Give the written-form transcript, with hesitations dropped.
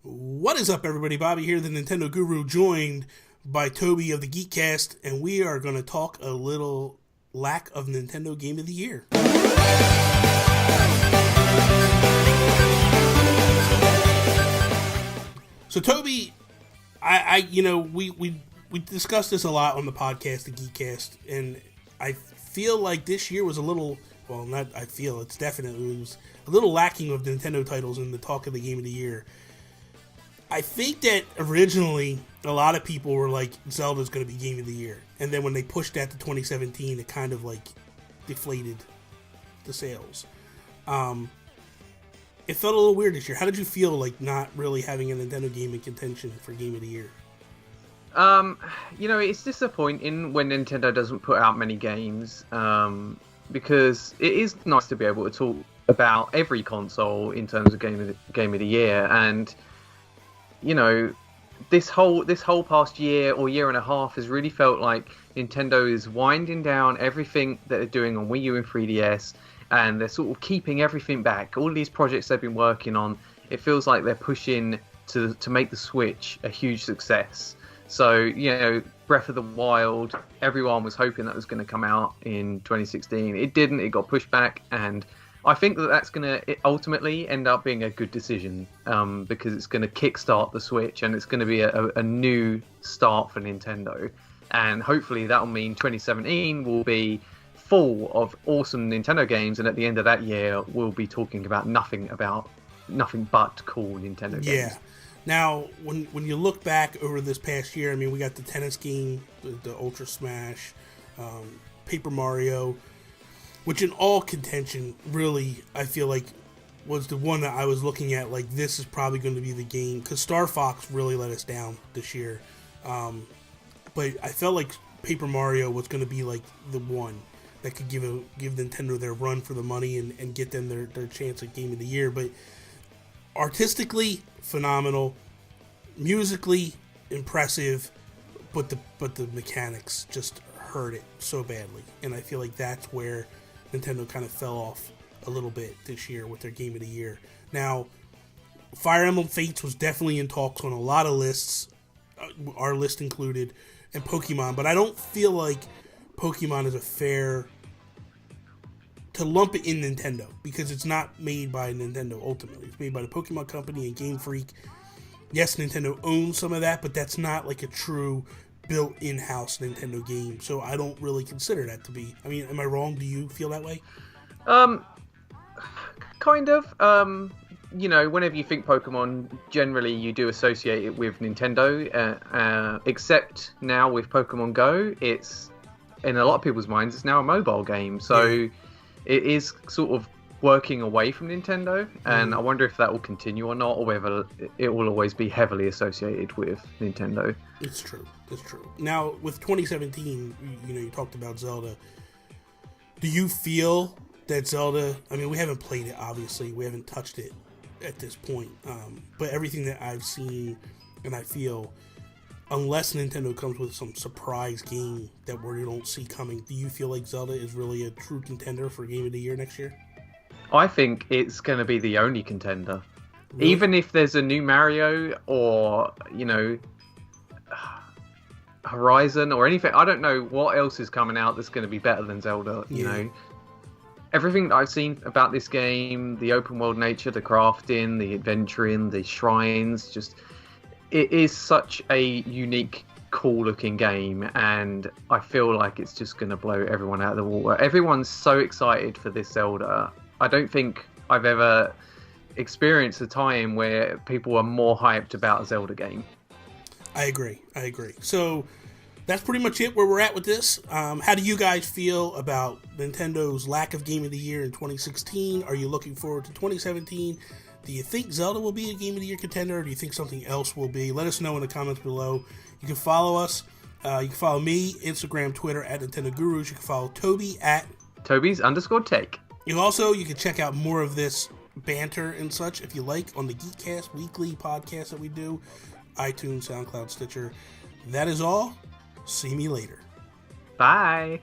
What is up, everybody? Bobby here, the Nintendo Guru, joined by Toby of the Geek Cast, and we are going to talk a little lack of Nintendo Game of the Year. So, Toby, we discussed this a lot on the podcast, the Geek Cast, and I feel like this year was a little, well, not I feel, it's definitely, it was a little lacking of Nintendo titles in the talk of the Game of the Year. I think that originally a lot of people were like, Zelda's going to be Game of the Year. And then when they pushed that to 2017, it kind of like deflated the sales. It felt a little weird this year. How did you feel like not really having a Nintendo game in contention for Game of the Year? It's disappointing when Nintendo doesn't put out many games, because it is nice to be able to talk about every console in terms of Game of the Year. And this whole past year or year and a half has really felt like Nintendo is winding down everything that they're doing on Wii U and 3DS, and they're sort of keeping everything back. All these projects they've been working on, it feels like they're pushing to make the Switch a huge success. So, Breath of the Wild, everyone was hoping that was going to come out in 2016. It didn't. It got pushed back, and I think that's going to ultimately end up being a good decision, because it's going to kickstart the Switch, and it's going to be a new start for Nintendo. And hopefully that'll mean 2017 will be full of awesome Nintendo games, and at the end of that year, we'll be talking about nothing but cool Nintendo games. Yeah. Now, when you look back over this past year, I mean, we got the tennis game, the Ultra Smash, Paper Mario, which in all contention, really, I feel like was the one that I was looking at, like, this is probably going to be the game, because Star Fox really let us down this year. But I felt like Paper Mario was going to be, like, the one that could give Nintendo their run for the money and get them their chance at Game of the Year. But artistically, phenomenal. Musically, impressive. But the mechanics just hurt it so badly. And I feel like that's where Nintendo kind of fell off a little bit this year with their Game of the Year. Now, Fire Emblem Fates was definitely in talks on a lot of lists, our list included, and Pokemon, but I don't feel like Pokemon is a fair to lump it in Nintendo, because it's not made by Nintendo ultimately. It's made by the Pokemon Company and Game Freak. Yes, Nintendo owns some of that, but that's not like a true built in-house Nintendo game, so I don't really consider that to be. I mean, am I wrong? Do you feel that way? Kind of. Whenever you think Pokemon, generally you do associate it with Nintendo, except now with Pokemon Go, it's, in a lot of people's minds, it's now a mobile game, so it is sort of working away from Nintendo, and I wonder if that will continue or not, or whether it will always be heavily associated with Nintendo. It's true. Now, with 2017, you talked about Zelda. Do you feel that Zelda, I mean, we haven't played it, obviously. We haven't touched it at this point. But everything that I've seen, and I feel, unless Nintendo comes with some surprise game that we don't see coming, do you feel like Zelda is really a true contender for Game of the Year next year? I think it's going to be the only contender. Really? Even if there's a new Mario or, Horizon or anything, I don't know what else is coming out that's going to be better than Zelda, you know. Everything that I've seen about this game, the open world nature, the crafting, the adventuring, the shrines, just, it is such a unique, cool looking game, and I feel like it's just going to blow everyone out of the water. Everyone's so excited for this Zelda. I don't think I've ever experienced a time where people are more hyped about a Zelda game. I agree. So that's pretty much it where we're at with this. How do you guys feel about Nintendo's lack of Game of the Year in 2016? Are you looking forward to 2017? Do you think Zelda will be a Game of the Year contender, or do you think something else will be? Let us know in the comments below. You can follow us. You can follow me, Instagram, Twitter, at Nintendo Gurus. You can follow Toby at Toby's_take. You can check out more of this banter and such, if you like, on the Geek Cast weekly podcast that we do. iTunes, SoundCloud, Stitcher. That is all. See me later. Bye.